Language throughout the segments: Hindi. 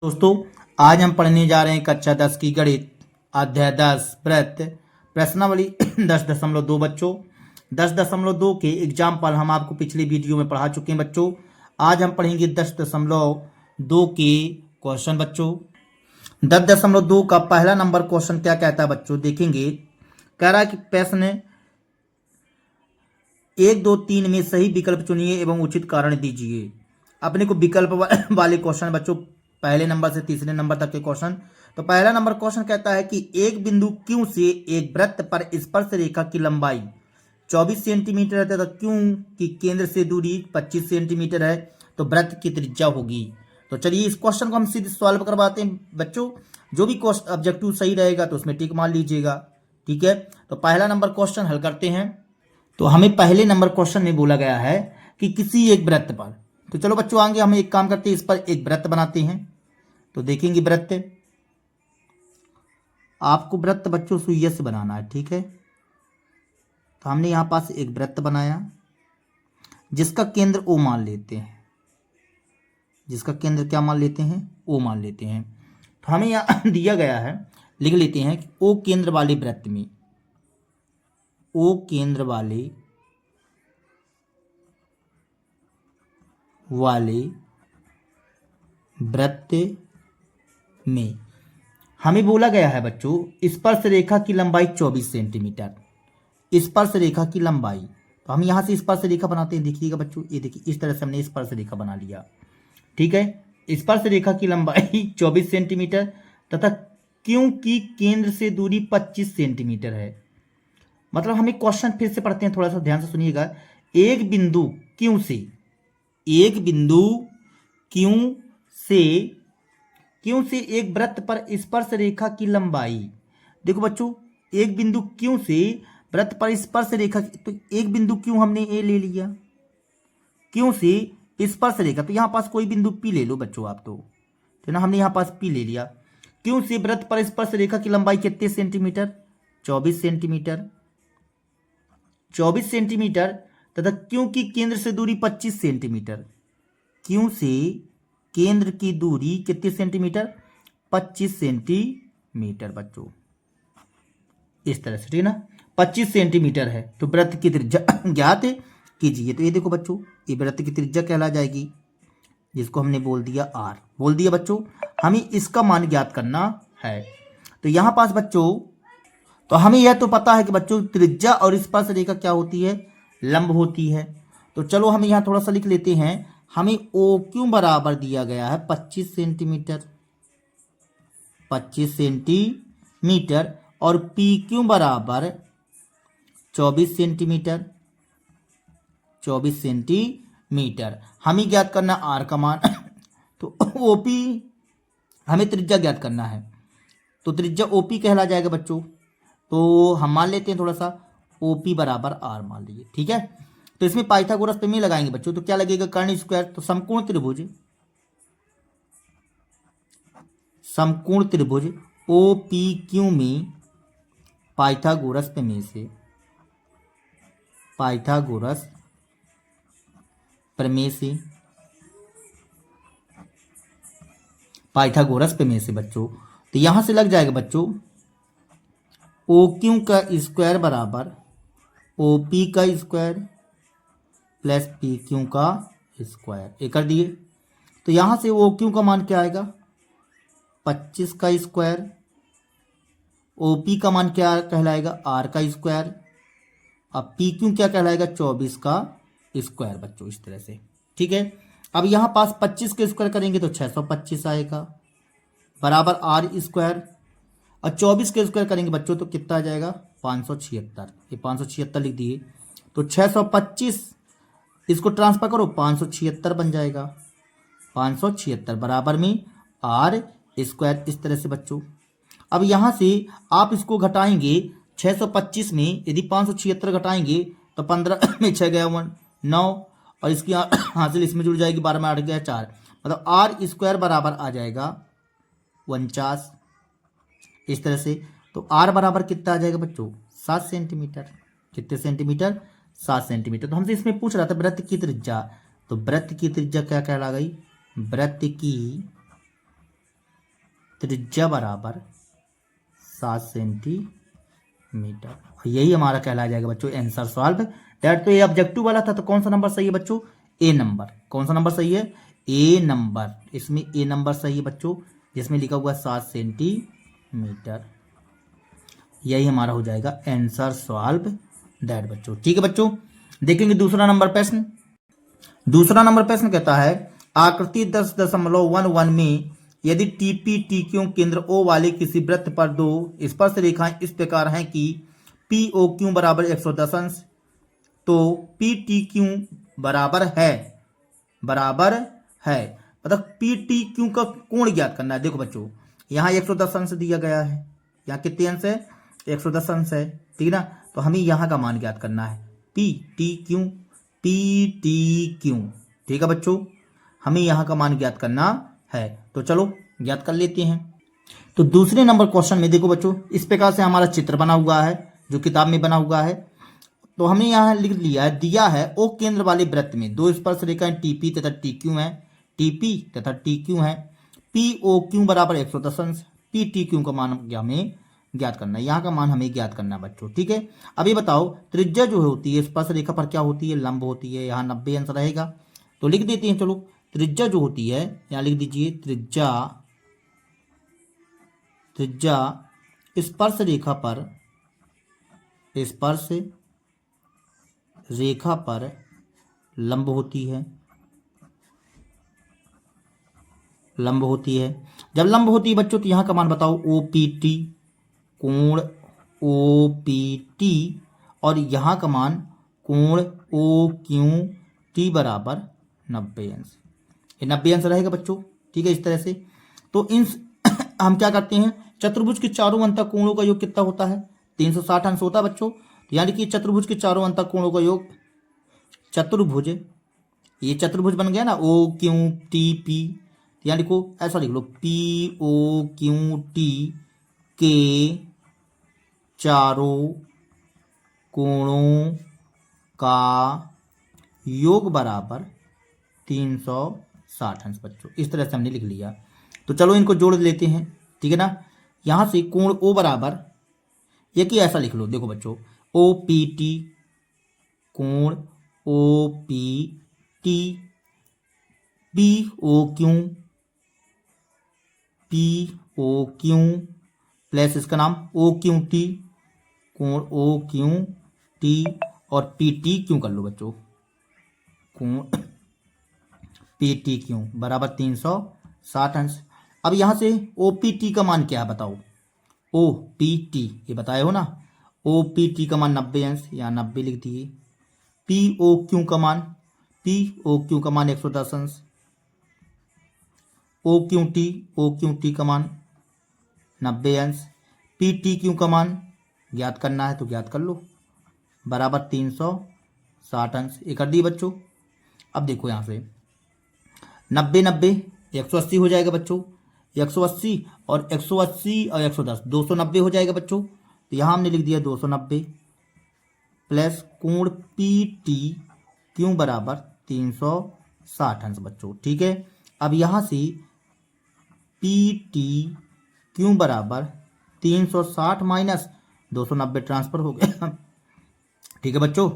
दोस्तों, आज हम पढ़ने जा रहे हैं कक्षा 10 की गणित अध्याय 10 वृत्त प्रश्नावली 10.2 बच्चों। 10.2 के एग्जाम्पल हम आपको पिछली वीडियो में पढ़ा चुके हैं बच्चों। आज हम पढ़ेंगे 10.2 के क्वेश्चन बच्चों। 10.2 का पहला नंबर क्वेश्चन क्या कहता है बच्चों, देखेंगे। कह रहा है कि प्रश्न 1, 2, 3 में सही विकल्प चुनिए एवं उचित कारण दीजिए। अपने को विकल्प वाले क्वेश्चन बच्चों, पहले नंबर से तीसरे नंबर तक के क्वेश्चन। तो पहला नंबर क्वेश्चन कहता है कि एक बिंदु Q से एक वृत्त पर स्पर्श रेखा की लंबाई 24 सेंटीमीटर है तथा Q की केंद्र से दूरी 25 सेंटीमीटर है, तो वृत्त की त्रिज्या होगी। तो चलिए इस क्वेश्चन को हम सीधे सॉल्व करवाते हैं बच्चों। जो भी ऑब्जेक्टिव सही रहेगा तो उसमें टिक मार लीजिएगा, ठीक है। तो पहला नंबर क्वेश्चन हल करते हैं। तो हमें पहले नंबर क्वेश्चन में बोला गया है कि किसी एक वृत्त पर, तो चलो बच्चों आगे हम एक काम करते हैं, इस पर एक वृत्त बनाते हैं। तो देखेंगे वृत्त, आपको वृत्त बच्चों सुइया से बनाना है, ठीक है। तो हमने यहां पास एक वृत्त बनाया जिसका केंद्र ओ मान लेते हैं। जिसका केंद्र क्या मान लेते हैं? ओ मान लेते हैं। तो हमें यहां दिया गया है, लिख लेते हैं कि ओ केंद्र वाले वृत्त में, ओ केंद्र वाले वृत्त में हमें बोला गया है बच्चों स्पर्श रेखा की लंबाई 24 सेंटीमीटर। स्पर्श रेखा की लंबाई, तो हम यहां से स्पर्श रेखा बनाते हैं। देखिएगा बच्चों, ये देखिए इस तरह से हमने स्पर्श रेखा बना लिया, ठीक है। स्पर्श रेखा की लंबाई 24 सेंटीमीटर तथा क्यों की केंद्र से दूरी 25 सेंटीमीटर है। मतलब हमें क्वेश्चन फिर से पढ़ते हैं, थोड़ा सा ध्यान से सुनिएगा। एक बिंदु क्यों से, एक बिंदु क्यों से एक वृत्त पर स्पर्श रेखा की लंबाई, देखो बच्चों एक बिंदु क्यों से वृत्त पर स्पर्श रेखा, तो एक बिंदु क्यों हमने ए ले लिया, क्यों से स्पर्श रेखा, तो यहां पास कोई बिंदु पी ले लो बच्चों आप, तो ना हमने यहां पास पी ले लिया। क्यों से वृत्त पर स्पर्श रेखा की लंबाई कितने सेंटीमीटर? 24 सेंटीमीटर, 24 सेंटीमीटर तथा क्यों की केंद्र से दूरी 25 सेंटीमीटर। क्यों से केंद्र की दूरी कितने सेंटीमीटर? 25 सेंटीमीटर बच्चों, इस तरह से, ठीक है ना। 25 सेंटीमीटर है तो वृत्त की त्रिज्या ज्ञात कीजिए। तो ये देखो बच्चों, ये वृत्त की त्रिज्या कहला जाएगी, जिसको हमने बोल दिया आर, बोल दिया बच्चों। हमें इसका मान ज्ञात करना है। तो यहां पास बच्चों, तो हमें यह तो पता है कि बच्चों त्रिज्या और स्पर्श रेखा क्या होती है? लंब होती है। तो चलो हम यहां थोड़ा सा लिख लेते हैं। हमें ओ क्यों बराबर दिया गया है 25 सेंटीमीटर, 25 सेंटीमीटर, और पी क्यों बराबर 24 सेंटीमीटर, 24 सेंटीमीटर। हमें ज्ञात करना आर का मान तो ओपी, हमें त्रिज्या ज्ञात करना है, तो त्रिज्या ओपी कहला जाएगा बच्चों। तो हम मान लेते हैं थोड़ा सा, ओपी बराबर आर मान लीजिए, ठीक है। तो इसमें पाइथागोरस प्रमेय लगाएंगे बच्चों, तो क्या लगेगा? कर्ण स्क्वायर, तो समकोण त्रिभुज, समकोण त्रिभुज ओ पी क्यू में पाइथागोरस प्रमेय से, पाइथागोरस प्रमेय से, पाइथागोरस प्रमेय से बच्चों, तो यहां से लग जाएगा बच्चों ओ क्यू का स्क्वायर बराबर ओ पी का स्क्वायर प्लस पी क्यू का स्क्वायर, ये कर दिए। तो यहां से ओ क्यू का मान क्या आएगा? 25 का स्क्वायर, ओ पी का मान क्या कहलाएगा? आर का स्क्वायर, अब पी क्यू क्या कहलाएगा? 24 का स्क्वायर बच्चों, इस तरह से, ठीक है। अब यहां पास 25 के स्क्वायर करेंगे तो 625 आएगा बराबर आर स्क्वायर, और 24 के स्क्वायर करेंगे बच्चों तो कितना आ जाएगा? 576, ये 576 लिख दिए। तो 625 इसको ट्रांसफर करो, 576 बन जाएगा, 576 बराबर में आर स्क्वायर, इस तरह से बच्चों। अब यहां से आप इसको घटाएंगे, 625 में यदि 576 घटाएंगे तो 15 में 6 गया 1 9, और इसकी हासिल इसमें जुड़ जाएगी, 12 में 8 गया 4, मतलब आर स्क्वायर बराबर आ जाएगा 49, इस तरह से। तो आर बराबर कितना आ जाएगा बच्चों? 7 सेंटीमीटर। कितने सेंटीमीटर? 7 सेंटीमीटर। तो हमसे इसमें पूछ रहा था वृत्त की त्रिज्या, तो वृत्त की त्रिज्या क्या कहला गई? वृत्त की त्रिज्या बराबर 7 सेंटीमीटर। यही हमारा कहला जाएगा बच्चों आंसर सॉल्व दैट। तो ये ऑब्जेक्टिव वाला था, तो कौन सा नंबर सही है बच्चों? ए नंबर। कौन सा नंबर सही है? ए नंबर। इसमें ए नंबर सही है बच्चों, जिसमें लिखा हुआ 7 सेंटीमीटर। यही हमारा हो जाएगा आंसर सॉल्व दैट बच्चों। ठीक है बच्चों, देखेंगे दूसरा नंबर प्रश्न। दूसरा नंबर प्रश्न कहता है आकृति 10.11 में यदि टीपी टीक्यू केंद्र ओ वाले किसी वृत्त पर दो स्पर्श रेखाएं इस प्रकार हैं कि पी ओ क्यू बराबर 110 अंश, तो पी टी क्यू बराबर है मतलब पी टी क्यू का कोण ज्ञात करना है। देखो बच्चों, यहाँ 110 अंश दिया गया है, यहाँ कितने अंश है? 110 अंश है, ठीक है ना। तो हमें यहाँ का मान ज्ञात करना है, पी टी क्यू, ठीक है बच्चों, हमें यहाँ का मान ज्ञात करना है। तो चलो ज्ञात कर लेते हैं। तो दूसरे नंबर क्वेश्चन में देखो बच्चों, इस प्रकार से हमारा चित्र बना हुआ है जो किताब में बना हुआ है। तो हमने यहाँ लिख लिया है, दिया है ओ केंद्र वाले वृत्त में दो स्पर्श रेखाएं टीपी तथा टीक्यू हैं, पी ओ क्यू बराबर 110 अंश, पी टी क्यू का मान हमें ज्ञात करना है, यहाँ का मान हमें ज्ञात करना है बच्चों। ठीक है, अभी बताओ त्रिज्या जो होती है स्पर्श रेखा पर क्या होती है? लंब होती है। यहाँ 90 अंश रहेगा, तो लिख देते हैं। चलो त्रिज्या जो होती है यहाँ लिख दीजिए, त्रिज्या स्पर्श रेखा पर लंब होती है, जब लंब होती है बच्चों तो यहाँ का मान बताओ ओ पी टी, कोण ओ पी टी, और यहाँ का मान कोण ओ क्यू टी बराबर 90 अंश। ये 90 अंश रहेगा बच्चों, ठीक है, इस तरह से। तो इन हम क्या करते हैं, चतुर्भुज के चारों अंतः कोणों का योग कितना होता है? 360 अंश होता है बच्चों। तो यानी कि चतुर्भुज के चारों अंतः कोणों का योग, ये चतुर्भुज बन गया ना, ओ क्यू टी पी, यानी को ऐसा लिख लो, पी ओ क्यू टी के चारों कोणों का योग बराबर 360 अंश बच्चों। इस तरह से हमने लिख लिया। तो चलो इनको जोड़ लेते हैं, ठीक है ना। यहां से कोण ओ बराबर, ये कि ऐसा लिख लो, देखो बच्चों, ओ पी टी, कोण O P T, P O Q plus इसका नाम ओ क्यू टी, कोण ओ क्यू टी, और पी टी क्यू कर लो बच्चों, कोण पी टी क्यू बराबर 360 अंश। अब यहां से ओ पी टी का मान क्या है बताओ? ओ पी टी ये बताए हो ना, ओ पी टी का मान 90 अंश, यहाँ 90 लिख दिए। पी ओ क्यू का मान 110 अंश, ओ क्यू टी का मान 90 अंश, पी टी क्यू का मान ज्ञात करना है तो ज्ञात कर लो, बराबर 360 अंश। ये कर दिए बच्चों। अब देखो यहाँ से 90 180 हो जाएगा बच्चों, 180 और 110 290 हो जाएगा बच्चों। तो यहाँ हमने लिख दिया 290 प्लस कोण पी टी क्यू बराबर 360 अंश बच्चों, ठीक है। अब यहाँ से पी टी क्यू बराबर 360 माइनस 290 ट्रांसफर हो गया, ठीक है बच्चों।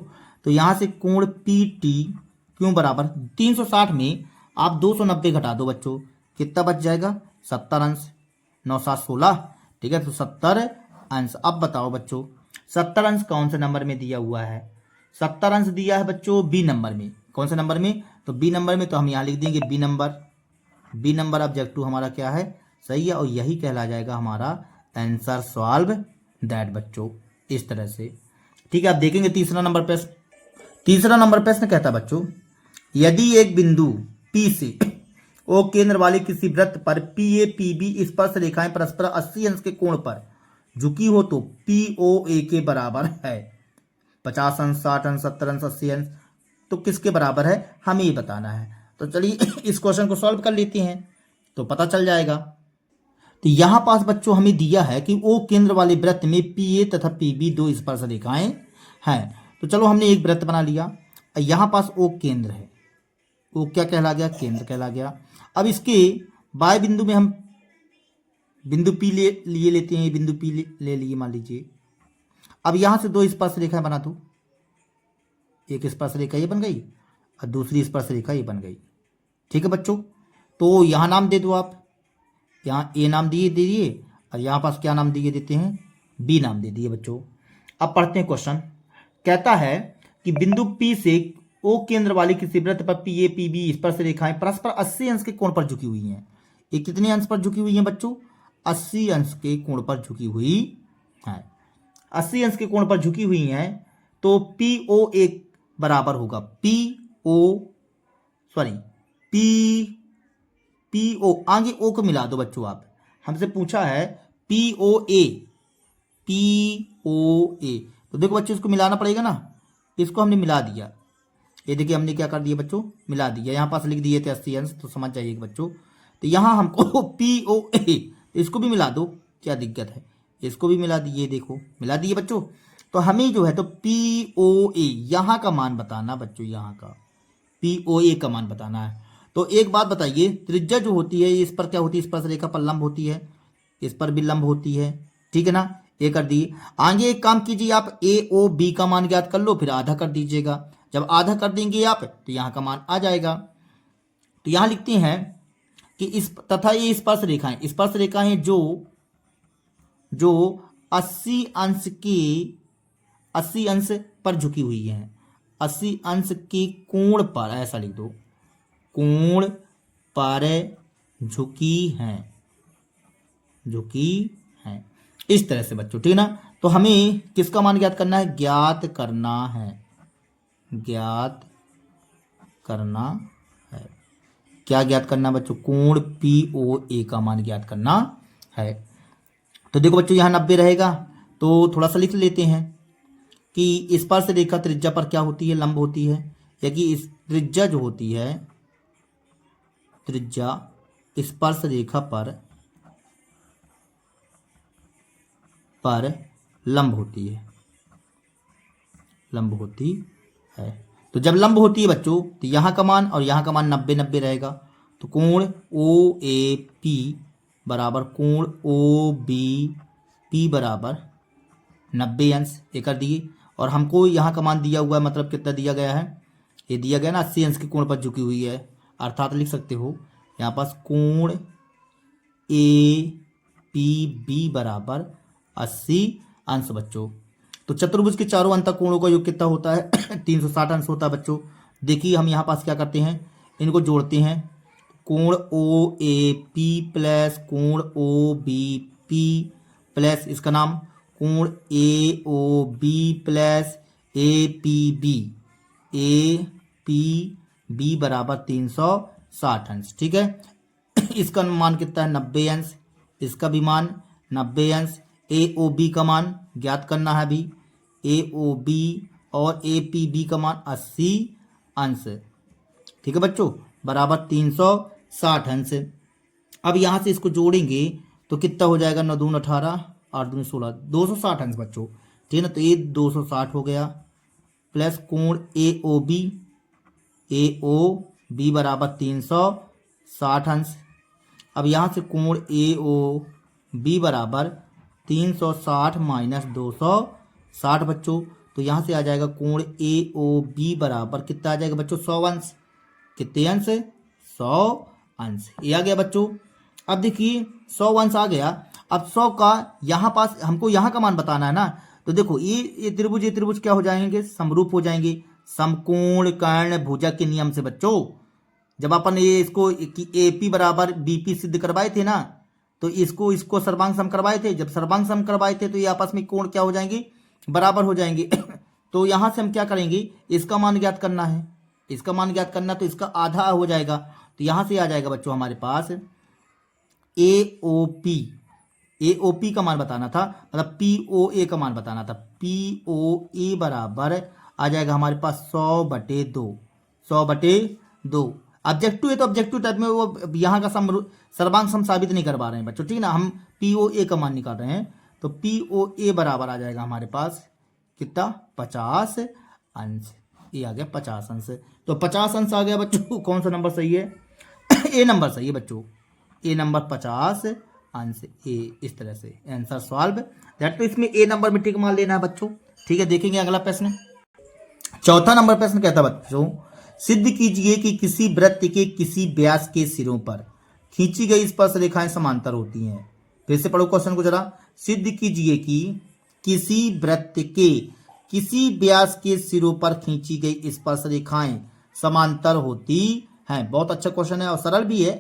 तो यहाँ से कोण पी टी क्यू बराबर 360 में आप 290 घटा दो बच्चों, कितना बच जाएगा? 70 अंश, 9 7 16, ठीक है, तो 70 अंश। अब बताओ बच्चों 70 अंश कौन से नंबर में दिया हुआ है? 70 अंश दिया है बच्चों बी नंबर में। कौन से नंबर में? तो बी नंबर में, तो हम यहाँ लिख देंगे बी नंबर ऑब्जेक्टिव हमारा क्या है? सही है, और यही कहला जाएगा हमारा आंसर सॉल्व दैट बच्चों, इस तरह से, ठीक है। आप देखेंगे तीसरा नंबर प्रश्न कहता है बच्चों, यदि एक बिंदु P से O केंद्र वाले किसी वृत्त पर PA PB स्पर्श रेखाएं परस्पर 80 अंश के कोण पर झुकी हो तो POA के बराबर है। 50 अंश, 60 अंश, 70 अंश, 80 अंश, तो किसके बराबर है हमें ये बताना है। तो चलिए इस क्वेश्चन को सॉल्व कर लेते हैं तो पता चल जाएगा। तो यहां पास बच्चों हमें दिया है कि O केंद्र वाले वृत्त में PA तथा PB दो स्पर्श रेखाएं हैं। तो चलो हमने एक वृत्त बना लिया, यहां पास O केंद्र है, O क्या कहला गया? केंद्र कहला गया। अब इसके बाएं बिंदु में हम बिंदु P लिए लेते हैं, बिंदु P ले लिए मान लीजिए। अब यहाँ से दो स्पर्श रेखाएं बना दो, एक स्पर्श रेखा ये बन गई और दूसरी स्पर्श रेखा ये बन गई। ठीक है बच्चों, तो यहाँ नाम दे दो आप, यहाँ ए नाम दिए दीजिए और यहाँ पास क्या नाम दिए देते हैं, बी नाम दे दिए बच्चों। अब पढ़ते हैं क्वेश्चन। कहता है कि बिंदु P से O केंद्र वाली किसी वृत्त पर PA PB स्पर्श रेखाएं परस्पर 80 अंश के कोण पर झुकी हुई हैं। ये कितने अंश पर झुकी हुई हैं बच्चों, 80 अंश के कोण पर झुकी हुई है। 80 अंश के कोण पर झुकी हुई हैं, तो POA बराबर होगा PO आगे O को मिला दो बच्चों। आप हमसे पूछा है POA, तो देखो बच्चों इसको मिलाना पड़ेगा ना, इसको हमने मिला दिया। ये देखिए हमने क्या कर दिया बच्चों, मिला दिया। यहाँ पास लिख दिए थे 80 अंश, तो समझ जाइए बच्चों। तो यहाँ हमको POA, इसको भी मिला दो, क्या दिक्कत है, इसको भी मिला दिए, देखो मिला दिए बच्चों। तो हमें जो है तो POA यहाँ का मान बताना बच्चों, यहाँ का POA का मान बताना है। तो एक बात बताइए, त्रिज्या जो होती है इस पर क्या होती है, स्पर्श रेखा पर लंब होती है, इस पर भी लंब होती है। ठीक है ना, ये कर दिए। आगे एक काम कीजिए, आप AOB का मान ज्ञात कर लो, फिर आधा कर दीजिएगा। जब आधा कर देंगे आप तो यहाँ का मान आ जाएगा। तो यहाँ लिखते हैं कि इस तथा ये स्पर्श रेखाएं जो 80 अंश पर झुकी हुई हैं, 80 अंश के कोण पर, ऐसा लिख दो, कोण पर झुकी हैं, इस तरह से बच्चों। ठीक है ना, तो हमें किसका मान ज्ञात करना है, ज्ञात करना है। क्या ज्ञात करना बच्चों, कोण POA का मान ज्ञात करना है। तो देखो बच्चों यहाँ 90 रहेगा, तो थोड़ा सा लिख लेते हैं कि स्पर्श रेखा त्रिज्या पर क्या होती है, लंब होती है, या कि इस त्रिज्या जो होती है, त्रिज्या स्पर्श रेखा पर लंब होती है। तो जब लंब होती है बच्चों, तो यहाँ का मान और यहाँ का मान 90-90 रहेगा। तो कोण OAP बराबर कोण OBP बराबर 90 अंश, ये कर दिए। और हमको यहाँ का मान दिया हुआ है, मतलब कितना दिया गया है, ये दिया गया ना 80 अंश के कोण पर झुकी हुई है, अर्थात लिख सकते हो यहाँ पास कोण APB बराबर 80 अंश बच्चों। तो चतुर्भुज के चारों अंतः कोणों का योग कितना होता है 360 अंश होता है बच्चों। देखिए हम यहाँ पास क्या करते हैं, इनको जोड़ते हैं, कोण OAP प्लस कोण OBP प्लस इसका नाम कोण AOB प्लस APB बराबर 360 अंश। ठीक है, इसका मान कितना है 90 अंश, इसका भी मान 90 अंश। AOB का मान ज्ञात करना है अभी, AOB और APB का मान 80 अंश। ठीक है बच्चों, बराबर 360 अंश। अब यहाँ से इसको जोड़ेंगे तो कितना हो जाएगा, 9 दूनी 18, 8 दूनी 16, 260 अंश बच्चों। ठीक है ना, तो ये 260 हो गया, प्लस कोण AOB बराबर 360 अंश। अब यहाँ से कोण AOB बराबर 360 माइनस 260 बच्चों, तो यहाँ से आ जाएगा कोण AOB बराबर कितना आ जाएगा बच्चों, 100 अंश। कितने अंश, 100 अंश, ये आ गया बच्चों। अब देखिए 100 अंश आ गया। अब 100 का यहाँ पास हमको यहाँ का मान बताना है ना, तो देखो ये त्रिभुज क्या हो जाएंगे, समरूप हो जाएंगे, समकोण कर्ण भुजक के नियम से बच्चों। जब अपन ये इसको AP बराबर BP सिद्ध करवाए थे ना, तो इसको सर्वांग सम करवाए थे। जब सर्वांग सम करवाए थे तो ये आपस में कोण क्या हो जाएंगे, बराबर हो जाएंगे। तो यहाँ से हम क्या करेंगे, इसका मान ज्ञात करना है, इसका मान ज्ञात करना, तो इसका आधा हो जाएगा। तो यहाँ से आ जाएगा बच्चों हमारे पास AOP का मान बताना था, मतलब POA का मान बताना था। POA बराबर आ जाएगा हमारे पास 100/2, 100/2। ऑब्जेक्टिव है तो ऑब्जेक्टिव टाइप में वो यहाँ का सर्वांग सम साबित नहीं करवा रहे हैं बच्चों। ठीक है ना, हम POA का मान निकाल रहे हैं। तो POA बराबर आ जाएगा हमारे पास कितना, 50 अंश। ये आ गया 50 अंश। तो 50 अंश आ गया बच्चों। कौन सा नंबर सही है, A नंबर सही है बच्चों, A नंबर 50 आंसर ए, इस तरह से आंसर सॉल्व दैट। तो इसमें ए नंबर में टिक मार लेना है बच्चों। ठीक है, देखेंगे अगला प्रश्न। चौथा नंबर प्रश्न कहता है बच्चों, सिद्ध कीजिए कि किसी वृत्त के किसी व्यास के सिरों पर खींची गई स्पर्श रेखाएं समांतर होती हैं। फिर से पढ़ो क्वेश्चन को जरा। सिद्ध कीजिए कि किसी वृत्त के किसी व्यास के सिरों पर खींची गई स्पर्श रेखाएं समांतर होती हैं। बहुत अच्छा क्वेश्चन है और सरल भी है।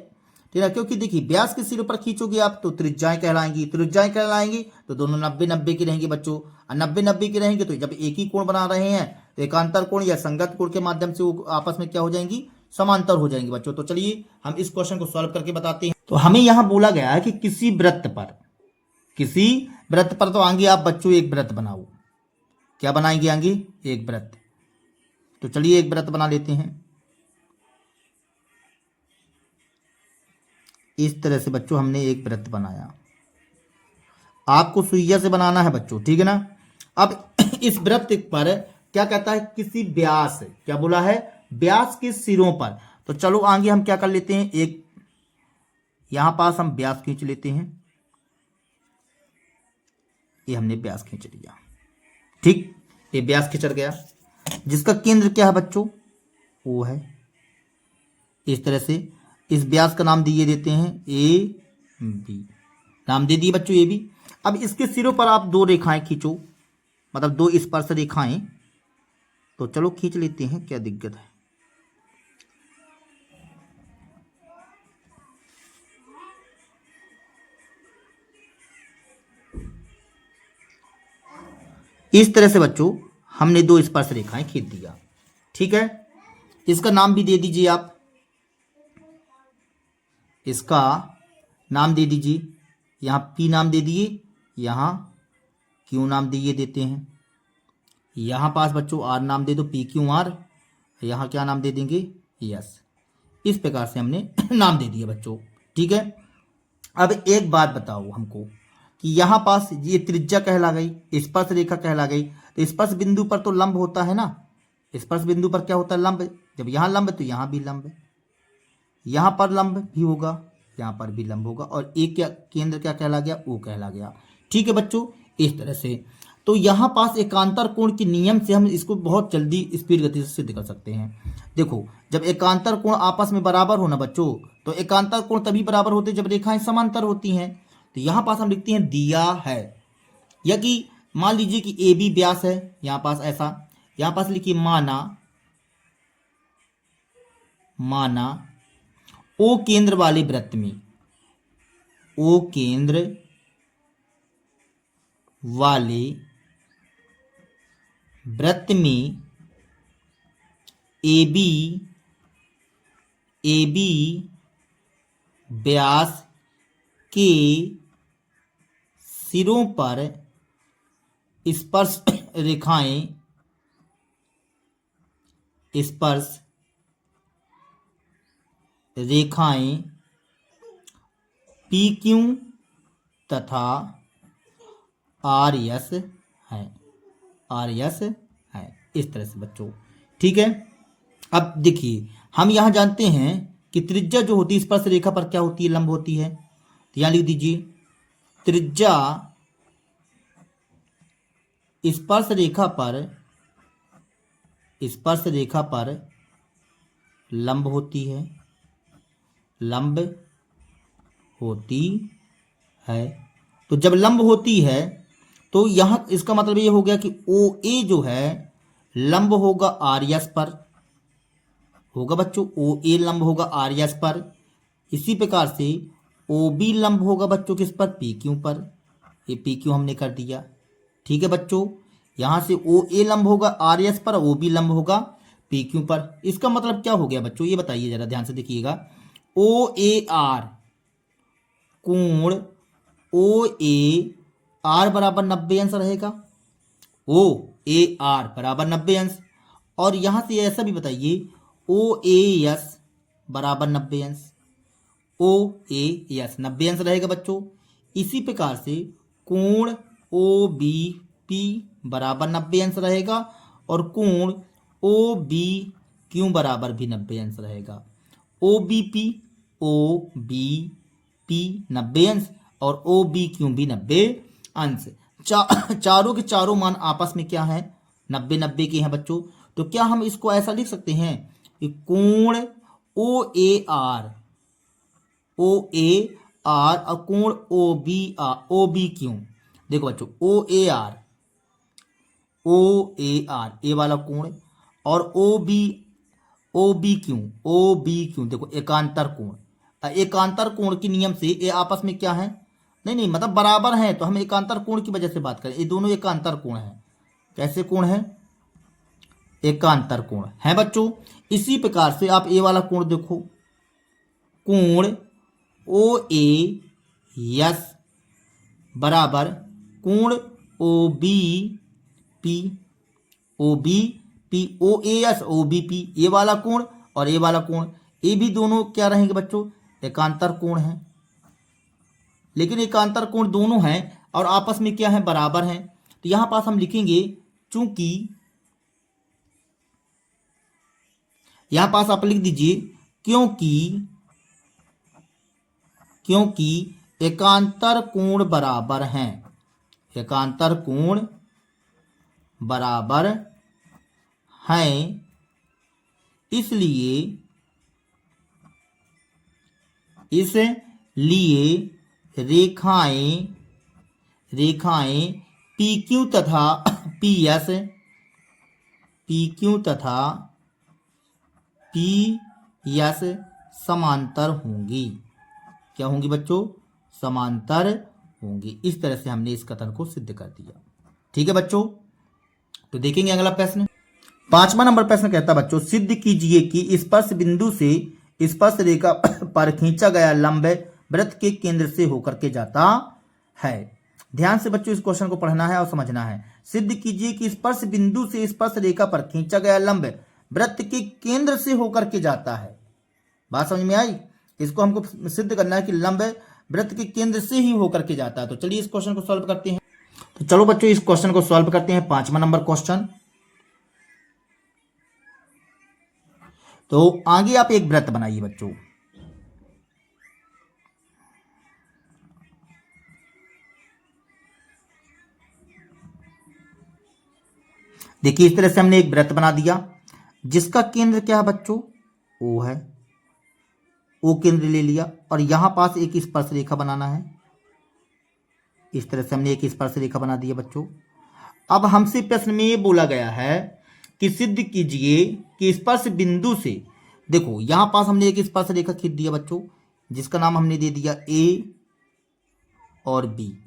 ठीक है, क्योंकि देखिए व्यास के सिरों पर खींचोगे आप तो त्रिज्याएं कहलाएंगी, त्रिज्याएं कहलाएंगी तो दोनों 90-90 की रहेंगी बच्चों। और 90-90 की रहेंगी तो जब एक ही कोण बना रहे हैं तो एकांतर कोण या संगत कोण के माध्यम से वो आपस में क्या हो जाएंगी, समांतर हो जाएंगी बच्चों। तो चलिए हम इस क्वेश्चन को सॉल्व करके बताते हैं। तो हमें यहां बोला गया है कि किसी वृत्त पर तो आगे आप बच्चों एक वृत्त बनाओ। क्या बनाएंगे आगे? एक वृत्त। तो चलिए एक वृत्त बना लेते हैं। इस तरह से बच्चों हमने एक वृत्त बनाया। आपको सुइया से बनाना है बच्चों, ठीक है ना। अब इस वृत्त पर क्या कहता है, किसी व्यास, क्या बोला है, व्यास के सिरों पर। तो चलो आगे हम क्या कर लेते हैं, एक यहां पास हम व्यास खींच लेते हैं। ये हमने व्यास खींच लिया। ठीक, ये व्यास खींच गया जिसका केंद्र क्या है बच्चों, वो है। इस तरह से इस व्यास का नाम दिए देते हैं ए बी, नाम दे दिए बच्चों ए बी। अब इसके सिरों पर आप दो रेखाएं खींचो, मतलब दो स्पर्श रेखाएं। तो चलो खींच लेते हैं, क्या दिक्कत है। इस तरह से बच्चों हमने दो स्पर्श रेखाएं खींच दिया। ठीक है, इसका नाम भी दे दीजिए आप, इसका नाम दे दीजिए। यहां पी नाम दे दिए, यहां क्यू नाम दिए देते हैं। यहां पास बच्चों आर नाम दे दो, पी क्यू आर। यहां क्या नाम दे देंगे, यस। इस प्रकार से हमने नाम दे दिए बच्चों। ठीक है, अब एक बात बताओ हमको कि यहां पास ये त्रिज्या कहला गई, स्पर्श रेखा कहला गई। तो स्पर्श बिंदु पर तो लंब होता है ना, स्पर्श बिंदु पर क्या होता है, लंब। जब यहां लंब तो यहां भी लंब, यहां पर लंब भी होगा, यहां पर भी लंब होगा। और एक क्या केंद्र क्या कहला गया, ओ कहला गया। ठीक है बच्चों, इस तरह से। तो यहां पास एकांतर कोण के नियम से हम इसको बहुत जल्दी स्पीड गति से सिद्ध कर सकते हैं। देखो, जब एकांतर कोण आपस में बराबर हो ना बच्चों, तो एकांतर कोण तभी बराबर होते जब रेखाएं समांतर होती हैं। तो यहां पास हम लिखते हैं दिया है, या कि मान लीजिए कि ए बी व्यास है, यहां पास ऐसा, यहां पास लिखिए माना ओ केंद्र वाले वृत्त में, ओ केंद्र वाले वृत्त में ए बी व्यास के सिरों पर स्पर्श रेखाएं पी क्यू तथा आर एस है, इस तरह से बच्चों। ठीक है, अब देखिए हम यहां जानते हैं कि त्रिज्या जो होती है स्पर्श रेखा पर क्या होती है, लंब होती है। तो यहां लिख दीजिए त्रिज्या स्पर्श रेखा पर लंब होती है। तो जब लंब होती है तो यहां इसका मतलब ये हो गया कि ओ ए जो है लंब होगा आर एस पर, होगा बच्चों, ओ ए लंब होगा आर एस पर। इसी प्रकार से ओ बी लंब होगा बच्चों किस पर, पी क्यू पर। ये पी क्यू हमने कर दिया। ठीक है बच्चों, यहां से ओ ए लंब होगा आर एस पर, ओ बी लंब होगा पी क्यू पर। इसका मतलब क्या हो गया बच्चों, ये बताइए जरा ध्यान से देखिएगा। ओ ए आर कोण ओ ए आर बराबर 90 अंश रहेगा, ओ ए आर बराबर 90 अंश। और यहां से ऐसा भी बताइए ओ ए एस बराबर 90 अंश, ओ ए एस 90 अंश रहेगा बच्चों। इसी प्रकार से कोण ओ बी पी बराबर 90 अंश रहेगा, और कोण ओ बी क्यू बराबर भी 90 अंश रहेगा। ओ बी पी 90 अंश, और ओ बी क्यू भी 90 अंश। चारों के चारों मान आपस में क्या है, 90 90 के हैं बच्चों। तो क्या हम इसको ऐसा लिख सकते हैं कि कोण ओ ए आर और कोण ओ बी क्यू। देखो बच्चों ओ ए आर ए वाला कोण और ओ बी क्यू देखो एकांतर कोण। एकांतर कोण के नियम से ये आपस में क्या है, नहीं नहीं मतलब बराबर हैं, तो हम एकांतर कोण की वजह से बात करें, ये दोनों एकांतर कोण है। कैसे कोण है, एकांतर कोण है बच्चों। इसी प्रकार से आप ए वाला कोण देखो, कोण ओ ए यस बराबर कोण O B P. O B P O A S O B P, ये वाला कोण और ये वाला कोण, ये भी दोनों क्या रहेंगे बच्चों, एकांतर कोण है। लेकिन एकांतर कोण दोनों हैं और आपस में क्या है, बराबर हैं। तो यहां पास हम लिखेंगे चूंकि, यहां पास आप लिख दीजिए क्योंकि एकांतर कोण बराबर हैं, एकांतर कोण बराबर हैं, इसलिए रेखाएं पी क्यू तथा पी एस समांतर होंगी। क्या होंगी बच्चों, समांतर होंगी। इस तरह से हमने इस कथन को सिद्ध कर दिया। ठीक है बच्चों, तो देखेंगे अगला प्रश्न। 5वां नंबर प्रश्न कहता है बच्चों, सिद्ध कीजिए कि स्पर्श बिंदु से स्पर्श रेखा पर खींचा गया लंब वृत्त के केंद्र से होकर के जाता है। ध्यान से बच्चों इस क्वेश्चन को पढ़ना है और समझना है। सिद्ध कीजिए कि स्पर्श बिंदु से स्पर्श रेखा पर खींचा गया लंब वृत्त के केंद्र से होकर के जाता है। बात समझ में आई? इसको हमको सिद्ध करना है कि लंब वृत्त के केंद्र से ही होकर के जाता है। तो चलिए इस क्वेश्चन को सॉल्व करते हैं। तो चलो बच्चों इस क्वेश्चन को सॉल्व करते हैं। 5वां नंबर क्वेश्चन। तो आगे आप एक वृत्त बनाइए बच्चों। देखिए इस तरह से हमने एक वृत्त बना दिया जिसका केंद्र क्या है बच्चों, ओ है। ओ केंद्र ले लिया और यहां पास एक स्पर्श रेखा बनाना है। इस तरह से हमने एक स्पर्श रेखा बना दी है बच्चों। अब हमसे प्रश्न में ये बोला गया है कि सिद्ध कीजिए कि स्पर्श बिंदु से, देखो यहां पास हमने एक स्पर्श रेखा खींच दिया बच्चों जिसका नाम हमने दे दिया ए और बी,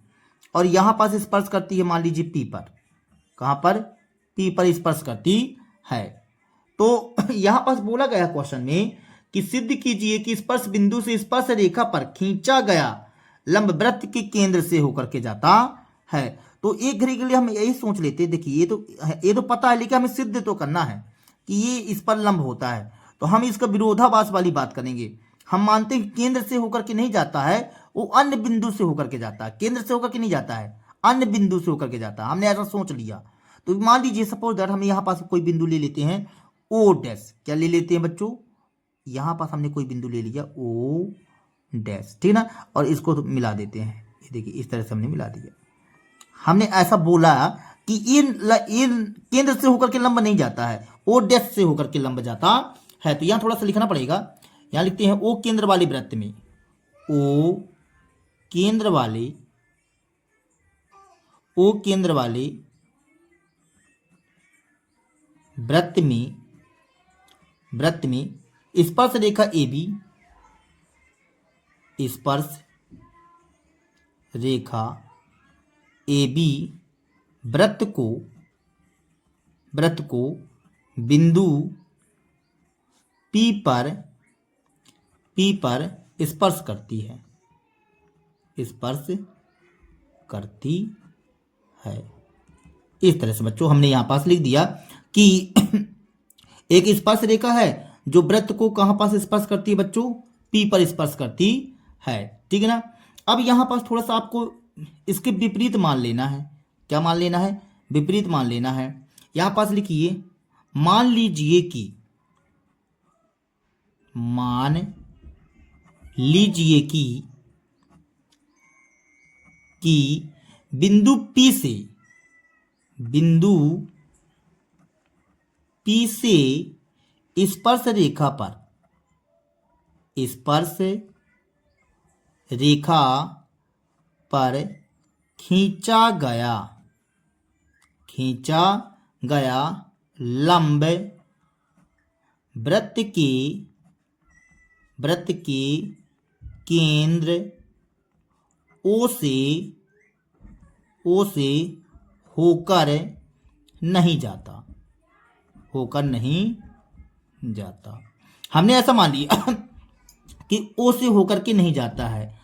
और यहां पास स्पर्श करती है मान लीजिए पी पर। कहां पर, पी पर स्पर्श करती है। तो यहां पास बोला गया क्वेश्चन में कि सिद्ध कीजिए कि स्पर्श बिंदु से स्पर्श रेखा पर खींचा गया लंब वृत्त के केंद्र से होकर के जाता है। तो एक घड़ी के लिए हम यही सोच लेते हैं, देखिए ये तो पता है, लेकिन हमें सिद्ध तो करना है कि ये इस पर लंब होता है। तो हम इसका विरोधाभास वाली बात करेंगे। हम मानते हैं केंद्र से होकर के नहीं जाता है, वो अन्य बिंदु से होकर के जाता है। केंद्र से होकर के नहीं जाता है, अन्य बिंदु से होकर के जाता है। हमने ऐसा सोच लिया। तो मान लीजिए सपोज दैट हम यहाँ पास कोई बिंदु ले लेते हैं ओ डैश। क्या ले लेते हैं बच्चों, यहाँ पास हमने कोई बिंदु ले लिया ओ डैश, ठीक ना, और इसको तो मिला देते हैं। ये देखिए इस तरह से हमने मिला दिया। हमने ऐसा बोला कि ये केंद्र से होकर के लंब नहीं जाता है, ओ डैश से होकर के लंब जाता है। तो यहाँ थोड़ा सा लिखना पड़ेगा। यहाँ लिखते हैं ओ केंद्र वाले वृत्त में, ओ केंद्र वाले वृत्त में स्पर्श रेखा ए बी, स्पर्श रेखा ए बी वृत्त को बिंदु पी पर स्पर्श करती है, इस तरह से बच्चों हमने यहां पास लिख दिया कि एक स्पर्श रेखा है जो वृत्त को कहां पास स्पर्श करती है बच्चों, पी पर स्पर्श करती है, ठीक है ना। अब यहां पास थोड़ा सा आपको इसके विपरीत मान लेना है। क्या मान लेना है, विपरीत मान लेना है। यहां पास लिखिए मान लीजिए कि कि बिंदु P से स्पर्श रेखा पर खींचा गया लंब वृत्त के केंद्र O से होकर नहीं जाता। हमने ऐसा मान लिया कि O से होकर के नहीं जाता है,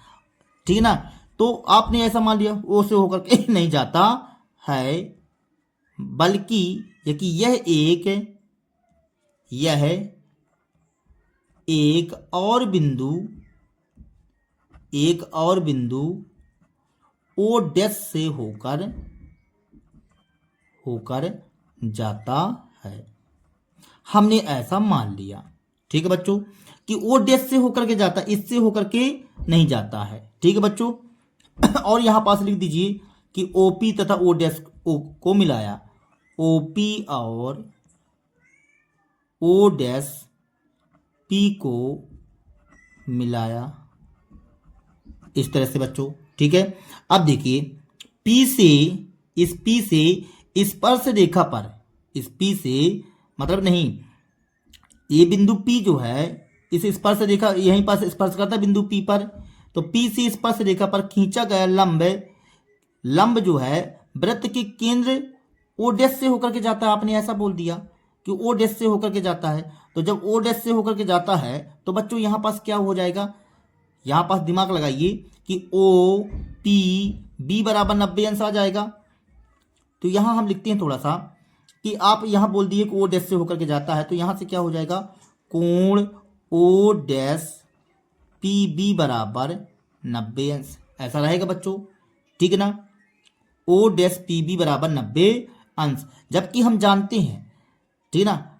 ठीक है ना। तो आपने ऐसा मान लिया O से होकर के नहीं जाता है, बल्कि यह एक और बिंदु O डैश से होकर जाता है। हमने ऐसा मान लिया, ठीक है बच्चों, कि O डैश से होकर के जाता है, इससे होकर के नहीं जाता है, ठीक है बच्चों। और यहां पास लिख दीजिए कि OP तथा O डैश को मिलाया, OP और O डैश P को मिलाया, इस तरह से बच्चों, ठीक है। अब देखिए P से स्पर्श रेखा पर, इस P से मतलब नहीं, ये बिंदु P जो है इस स्पर्श रेखा यहीं पास स्पर्श करता है बिंदु P पर, तो P से स्पर्श रेखा पर खींचा गया लंब जो है वृत्त के केंद्र O डैश से होकर के जाता है। आपने ऐसा बोल दिया कि O डैश से होकर के जाता है, तो जब O डैश से होकर के जाता है तो बच्चों यहां पास क्या हो जाएगा, यहां पास दिमाग लगाइए कि OPB बराबर 90 अंश आ जाएगा। तो यहां हम लिखते हैं थोड़ा सा कि आप यहां बोल दिए कि O डैश से होकर के जाता है, तो यहां से क्या हो जाएगा, कोण O डैश PB बराबर 90 अंश, ऐसा रहेगा बच्चों, ठीक है ना। O डैश PB बराबर 90 अंश, जबकि हम जानते हैं, ठीक है ना,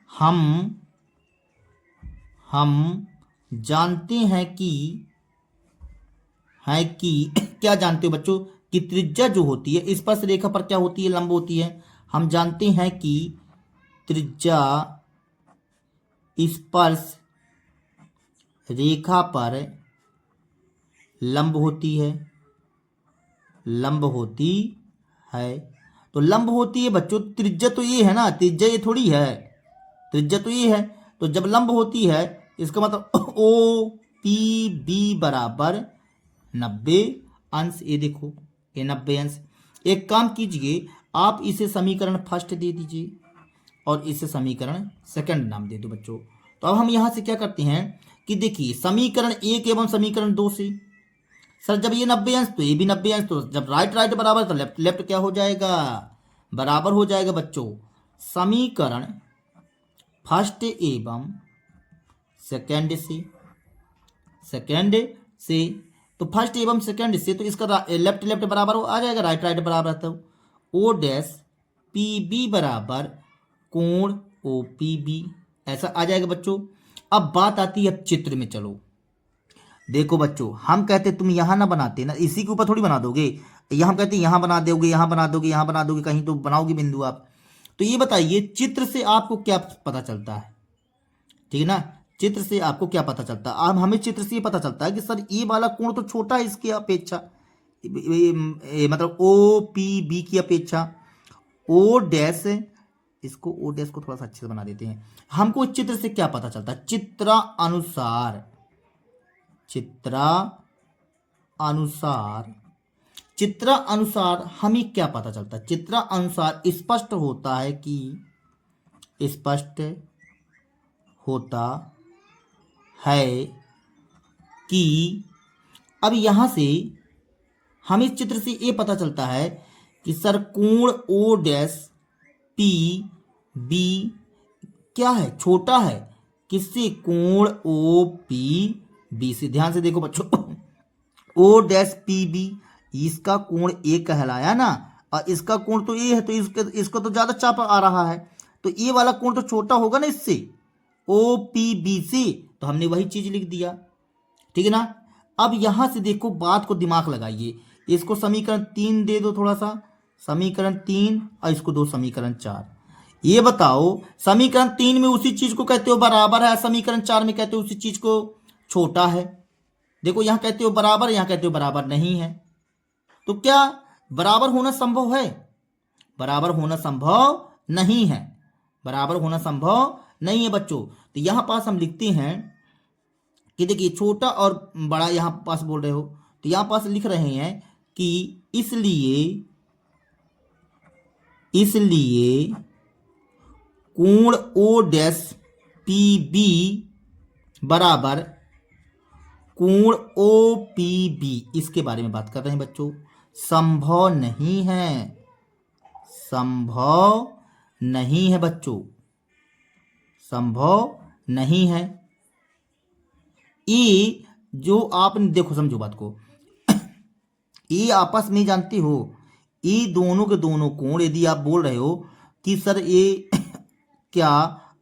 हम जानते हैं कि क्या जानते हो बच्चों, कि त्रिज्या जो होती है स्पर्श रेखा पर क्या होती है, लंब होती है। हम जानते हैं कि त्रिज्या स्पर्श रेखा पर लंब होती है, तो लंब होती है बच्चों, त्रिज्या तो ये है ना, त्रिज्या ये थोड़ी है, त्रिज्या तो ये है। तो जब लंब होती है इसका मतलब OPB बराबर 90 अंश, ये देखो ये 90 अंश। एक काम कीजिए, आप इसे समीकरण फर्स्ट दे दीजिए और इसे समीकरण सेकंड नाम दे दो बच्चों। तो अब हम यहां से क्या करते हैं कि देखिए समीकरण 1 एवं समीकरण 2 से, सर जब ये 90 अंश तो ये भी 90 अंश, तो जब राइट बराबर तो लेफ्ट क्या हो जाएगा, बराबर हो जाएगा बच्चों। समीकरण फर्स्ट एवं सेकंड से, तो फर्स्ट एवं सेकंड से, तो इसका लेफ्ट बराबर आ जाएगा, राइट बराबर, तो O डैश PB बराबर कोण OPB, ऐसा आ जाएगा बच्चों। अब बात आती है चित्र में, चलो देखो बच्चों, हम कहते तुम यहां ना बनाते ना, इसी के ऊपर थोड़ी बना दोगे, यहां कहते यहां बना दोगे, कहीं तो बनाओगे बिंदु आप। तो ये बताइए चित्र से आपको क्या पता चलता है, ठीक है ना, चित्र से आपको क्या पता चलता है। अब हमें चित्र से ये पता चलता है कि सर ये वाला कोण तो छोटा है इसकी अपेक्षा, मतलब OPB की अपेक्षा। O डैश, इसको O डैश को थोड़ा सा अच्छे से बना देते हैं। हमको चित्र से क्या पता चलता है, चित्रानुसार हमें क्या पता चलता है, चित्रानुसार स्पष्ट होता है कि अब यहां से हम इस चित्र से ये पता चलता है कि सर कोण O डैश PB क्या है, छोटा है किससे, कोण OPB से। ध्यान से देखो बच्चों, O डैश PB इसका कोण A कहलाया ना, और इसका कोण तो A है, तो इसको तो ज्यादा चाप आ रहा है, तो ये वाला कोण तो छोटा होगा ना इससे, OPB से, तो हमने वही चीज लिख दिया, ठीक है ना। अब यहां से देखो, बात को दिमाग लगाइए, इसको समीकरण 3 दे दो थोड़ा सा, समीकरण 3 और इसको दो समीकरण 4। ये बताओ समीकरण 3 में उसी चीज को कहते हो बराबर है, समीकरण 4 में कहते हो उसी चीज को छोटा है। देखो यहां कहते हो बराबर, यहां कहते हो बराबर नहीं है, तो क्या बराबर होना संभव है? बराबर होना संभव नहीं है, बराबर होना संभव नहीं है बच्चों। तो यहां पास हम लिखते हैं कि देखिए छोटा और बड़ा यहां पास बोल रहे हो, तो यहां पास लिख रहे हैं कि इसलिए कोण ओ डैश पी बी बराबर कोण ओ पी बी, इसके बारे में बात कर रहे हैं बच्चों। संभव नहीं है, संभव नहीं है बच्चों, संभव नहीं है। ये जो आपने देखो समझो बात को, ये आपस में जानते हो, ये दोनों के दोनों कोण यदि आप बोल रहे हो कि सर ये क्या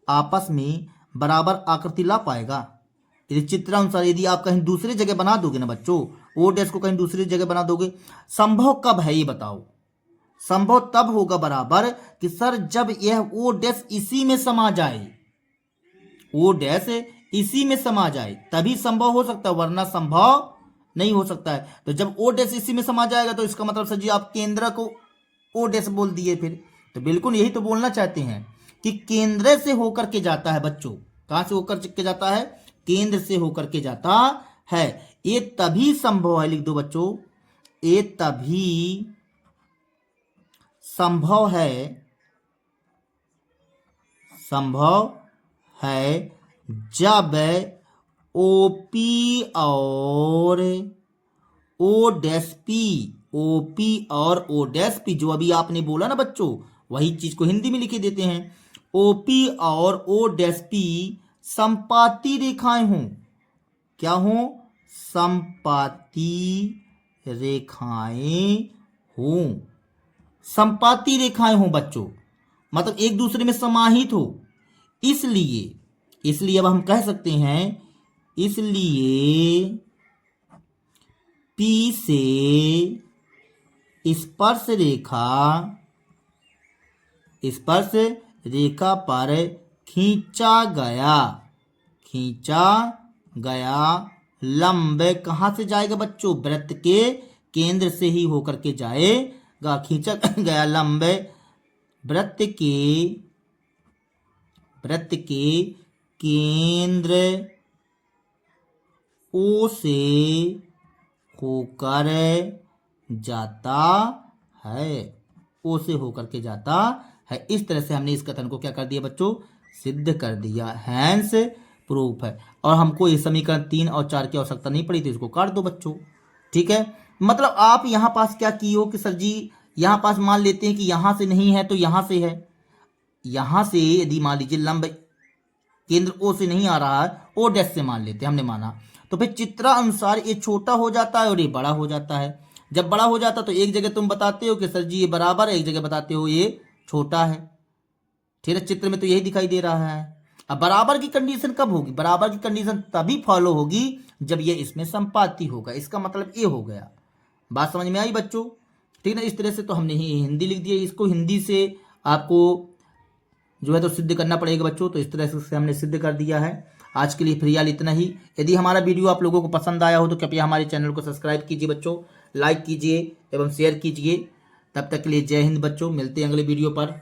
आपस में बराबर आकृति ला पाएगा, यदि चित्रानुसार यदि आप कहीं दूसरी जगह बना दोगे ना बच्चों, ओ डैश को कहीं दूसरी जगह बना दोगे, संभव कब है ये बताओ? संभव तब होगा बराबर कि सर जब यह ओ डैश इसी में समा जाए, ओ डैश इसी में समा जाए तभी संभव हो सकता है, वरना संभव नहीं हो सकता है। तो जब ओ डैश इसी में समा जाएगा तो इसका मतलब सर जी आप केंद्र को ओ डैश बोल दिए फिर, तो बिल्कुल यही तो बोलना चाहते हैं कि केंद्र से होकर के जाता है बच्चों। कहां से होकर के जाता है? केंद्र से होकर के जाता है। ये तभी संभव है, लिख दो बच्चों, ये तभी संभव है, संभव है जब ओपी और ओ डैश पी, ओपी और ओ डैश पी, जो अभी आपने बोला ना बच्चों, वही चीज को हिंदी में लिखे देते हैं। ओपी और ओ डैश पी संपाती रेखाएं हों। क्या हों? संपाती रेखाएं हों, संपाती रेखाएं हों बच्चों, मतलब एक दूसरे में समाहित हो। इसलिए अब हम कह सकते हैं, इसलिए P से स्पर्श रेखा पर खींचा गया लंब कहां से जाएगा बच्चों? वृत्त के केंद्र से ही होकर के जाएगा। खींचा गया लंब वृत्त के केंद्र ओ से होकर जाता है, ओ से होकर के जाता है। इस तरह से हमने इस कथन को क्या कर दिया बच्चों? सिद्ध कर दिया, हैंस प्रूफ है। और हमको ये समीकरण 3 और 4 की आवश्यकता नहीं पड़ी, तो इसको काट दो बच्चों। ठीक है, मतलब आप यहां पास क्या किए हो कि सर जी यहां पास मान लेते हैं कि यहां से नहीं है तो यहां से है। यहां से यदि मान लीजिए लंब केंद्र ओ से नहीं आ रहा है, ओ डैश से मान लेते हैं, हमने माना, तो फिर चित्रानुसार ये छोटा हो जाता है और ये बड़ा हो जाता है। जब बड़ा हो जाता है तो एक जगह तुम बताते हो कि सर जी ये बराबर है, एक जगह बताते हो ये छोटा है। ठीक है, चित्र में तो यही दिखाई दे रहा है। अब बराबर की कंडीशन कब होगी? बराबर की कंडीशन तभी फॉलो होगी जब ये इसमें संपाती होगा। इसका मतलब ये हो गया। बात समझ में आई बच्चों? ठीक है ना, इस तरह से तो हमने ही हिंदी लिख दिया, इसको हिंदी से आपको जो है तो सिद्ध करना पड़ेगा बच्चों। तो इस तरह से हमने सिद्ध कर दिया है। आज के लिए फिलहाल इतना ही। यदि हमारा वीडियो आप लोगों को पसंद आया हो तो कृपया हमारे चैनल को सब्सक्राइब कीजिए बच्चों, लाइक कीजिए एवं शेयर कीजिए। तब तक के लिए जय हिंद बच्चों, मिलते हैं अगले वीडियो पर।